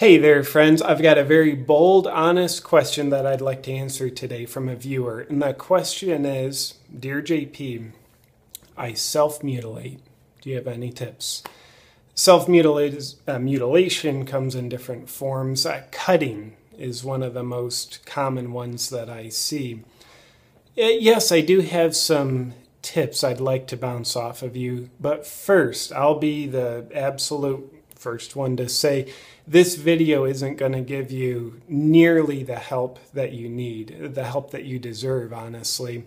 Hey there, friends. I've got a very bold, honest question that I'd like to answer today from a viewer. And the question is, Dear JP, I self-mutilate. Do you have any tips? Mutilation comes in different forms. Cutting is one of the most common ones that I see. Yes, I do have some tips I'd like to bounce off of you. But first, I'll be the absolute first one to say this video isn't going to give you nearly the help that you need, the help that you deserve, honestly.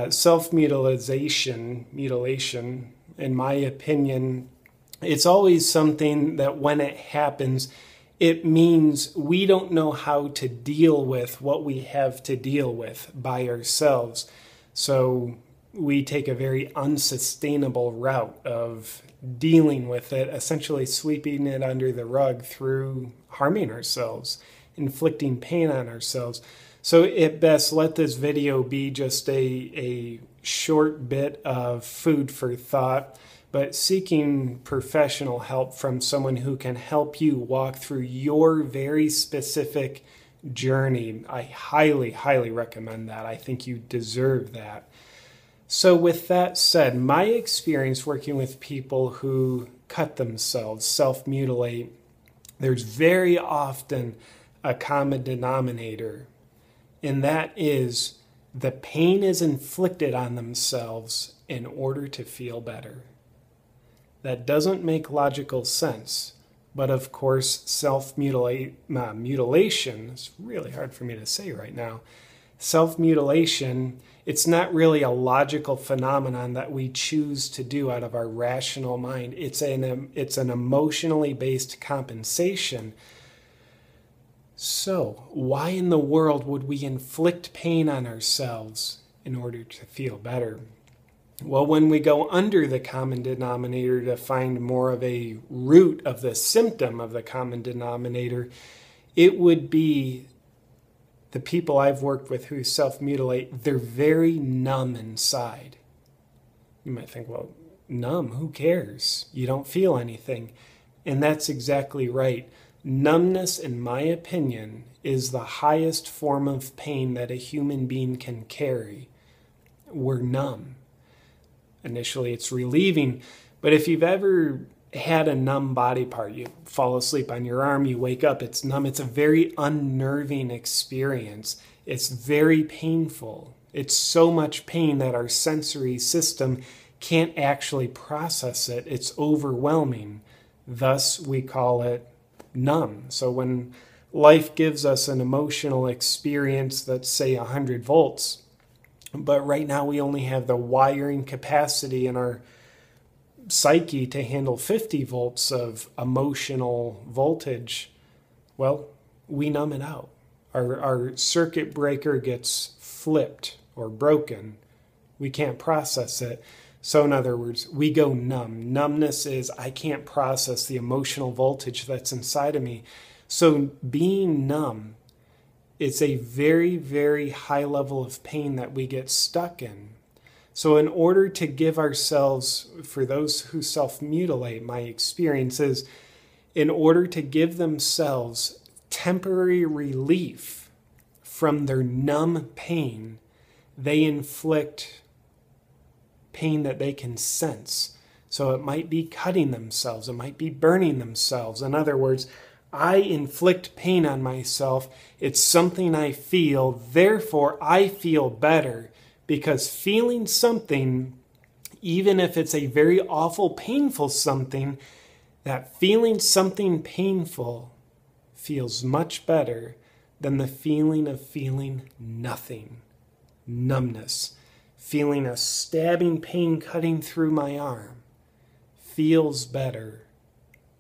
Self-mutilation, in my opinion, it's always something that when it happens, it means we don't know how to deal with what we have to deal with by ourselves. So we take a very unsustainable route of dealing with it, essentially sweeping it under the rug through harming ourselves, inflicting pain on ourselves. So at best, let this video be just a short bit of food for thought, but seeking professional help from someone who can help you walk through your very specific journey. I highly, highly recommend that. I think you deserve that. So with that said, my experience working with people who cut themselves, self-mutilate, there's very often a common denominator, and that is the pain is inflicted on themselves in order to feel better. That doesn't make logical sense, but of course mutilation, it's really hard for me to say right now, self-mutilation, it's not really a logical phenomenon that we choose to do out of our rational mind. It's an emotionally based compensation. So, why in the world would we inflict pain on ourselves in order to feel better? Well, when we go under the common denominator to find more of a root of the symptom of the common denominator, it would be the people I've worked with who self-mutilate, they're very numb inside. You might think, well, numb, who cares? You don't feel anything. And that's exactly right. Numbness, in my opinion, is the highest form of pain that a human being can carry. We're numb. Initially, it's relieving, but if you've ever had a numb body part, you fall asleep on your arm, you wake up, it's numb. It's a very unnerving experience. It's very painful. It's so much pain that our sensory system can't actually process it. It's overwhelming. Thus, we call it numb. So when life gives us an emotional experience that's, say, 100 volts, but right now we only have the wiring capacity in our psyche to handle 50 volts of emotional voltage, well, we numb it out. Our circuit breaker gets flipped or broken. We can't process it. So in other words, we go numb. Numbness is I can't process the emotional voltage that's inside of me. So being numb, it's a very, very high level of pain that we get stuck in. So in order to give ourselves, for those who self-mutilate, my experience is, in order to give themselves temporary relief from their numb pain, they inflict pain that they can sense. So it might be cutting themselves, it might be burning themselves. In other words, I inflict pain on myself. It's something I feel, therefore I feel better. Because feeling something, even if it's a very awful, painful something, that feeling something painful feels much better than the feeling of feeling nothing. Numbness. Feeling a stabbing pain cutting through my arm feels better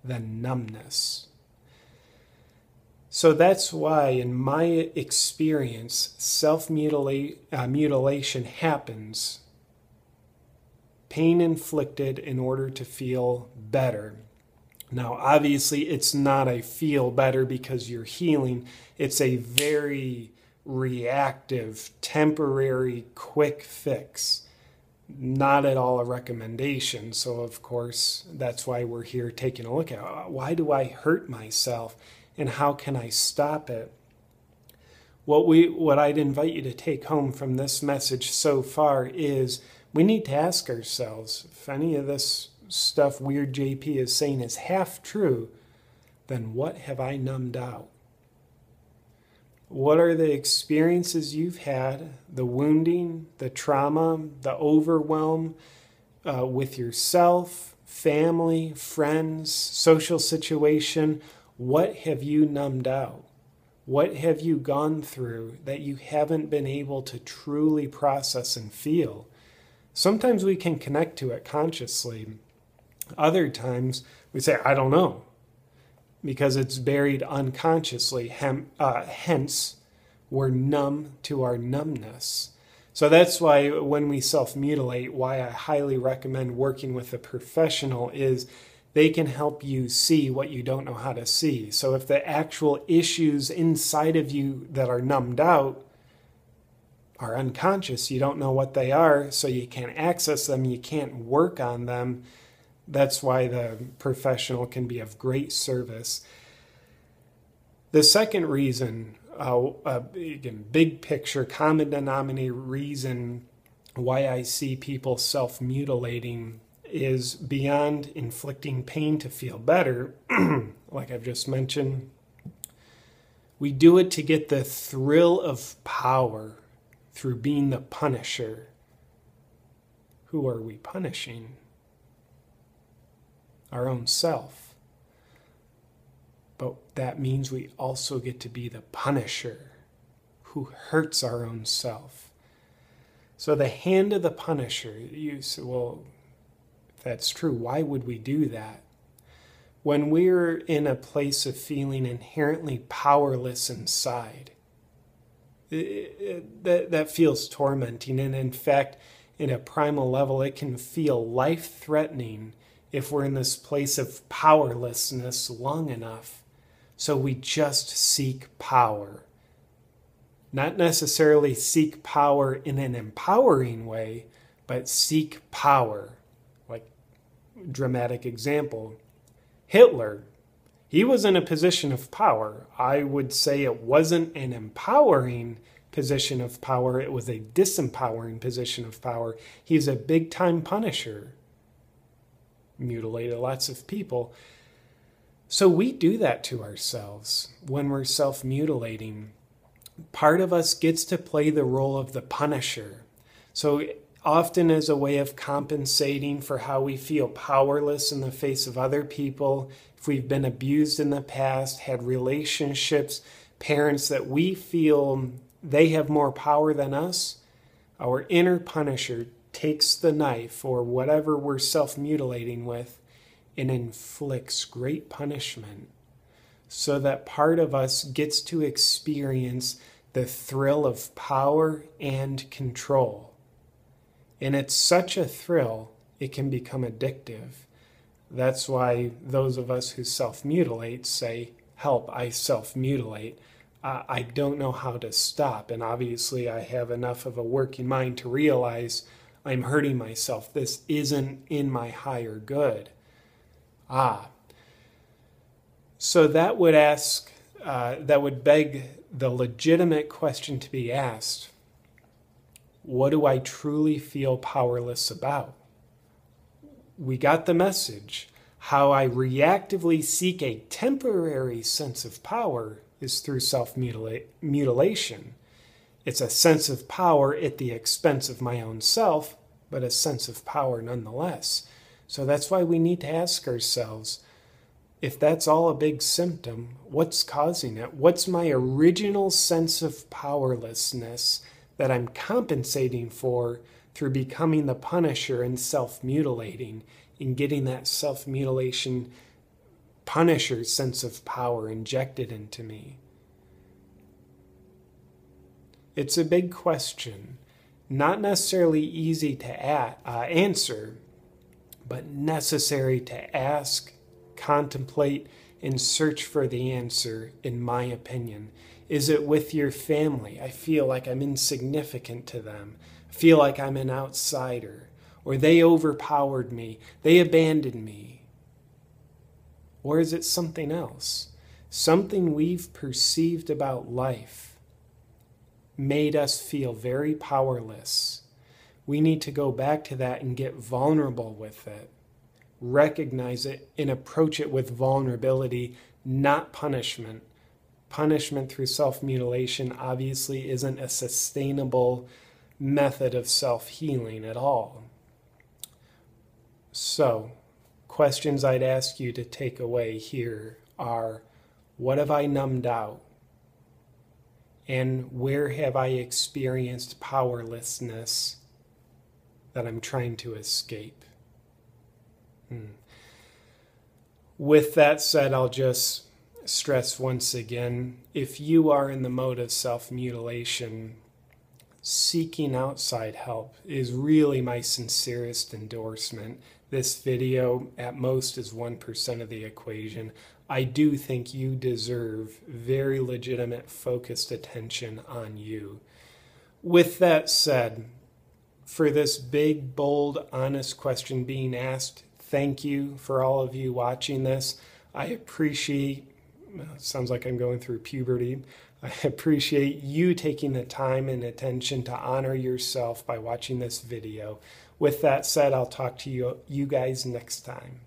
than numbness. So that's why, in my experience, self-mutilation happens. Pain inflicted in order to feel better. Now, obviously, it's not a feel better because you're healing. It's a very reactive, temporary, quick fix. not at all a recommendation. So of course, that's why we're here taking a look at why do I hurt myself and how can I stop it? What I'd invite you to take home from this message so far is we need to ask ourselves, if any of this stuff Weird JP is saying is half true, then what have I numbed out? What are the experiences you've had, the wounding, the trauma, the overwhelm with yourself, family, friends, social situation? What have you numbed out? What have you gone through that you haven't been able to truly process and feel? Sometimes we can connect to it consciously. Other times we say, I don't know, because it's buried unconsciously. Hence, we're numb to our numbness. So that's why when we self-mutilate, why I highly recommend working with a professional is they can help you see what you don't know how to see. So if the actual issues inside of you that are numbed out are unconscious, you don't know what they are, so you can't access them, you can't work on them. That's why the professional can be of great service. The second reason, again, big picture, common denominator reason why I see people self-mutilating is beyond inflicting pain to feel better, like I've just mentioned. We do it to get the thrill of power through being the punisher. Who are we punishing? Our own self. But that means we also get to be the punisher who hurts our own self. So the hand of the punisher, you say, well, if that's true, why would we do that? When we're in a place of feeling inherently powerless inside, that feels tormenting. And in fact, in a primal level, it can feel life-threatening if we're in this place of powerlessness long enough. So we just seek power. Not necessarily seek power in an empowering way, but seek power. Like, dramatic example, Hitler, he was in a position of power. I would say it wasn't an empowering position of power, it was a disempowering position of power. He's a big-time punisher. Mutilated lots of people. So we do that to ourselves when we're self-mutilating. Part of us gets to play the role of the punisher. So often as a way of compensating for how we feel powerless in the face of other people, if we've been abused in the past, had relationships, parents that we feel they have more power than us, our inner punisher takes the knife or whatever we're self-mutilating with and inflicts great punishment so that part of us gets to experience the thrill of power and control. And it's such a thrill, it can become addictive. That's why those of us who self-mutilate say, help, I self-mutilate. I don't know how to stop. And obviously I have enough of a working mind to realize I'm hurting myself. This isn't in my higher good. So that would beg the legitimate question to be asked. What do I truly feel powerless about? We got the message. How I reactively seek a temporary sense of power is through self-mutilation. It's a sense of power at the expense of my own self, but a sense of power nonetheless. So that's why we need to ask ourselves, if that's all a big symptom, what's causing it? What's my original sense of powerlessness that I'm compensating for through becoming the punisher and self-mutilating and getting that self-mutilation punisher sense of power injected into me? It's a big question, not necessarily easy to answer, but necessary to ask, contemplate, and search for the answer, in my opinion. Is it with your family? I feel like I'm insignificant to them. I feel like I'm an outsider. or they overpowered me, they abandoned me? Or is it something else? Something we've perceived about life made us feel very powerless. We need to go back to that and get vulnerable with it. Recognize it and approach it with vulnerability, not punishment. Punishment through self-mutilation obviously isn't a sustainable method of self-healing at all. So, questions I'd ask you to take away here are, what have I numbed out? And where have I experienced powerlessness that I'm trying to escape? With that said, I'll just stress once again, if you are in the mode of self-mutilation, seeking outside help is really my sincerest endorsement. This video at most is 1% of the equation. I do think you deserve very legitimate, focused attention on you. With that said, for this big, bold, honest question being asked, thank you for all of you watching this. I appreciate, sounds like I'm going through puberty, I appreciate you taking the time and attention to honor yourself by watching this video. With that said, I'll talk to you guys next time.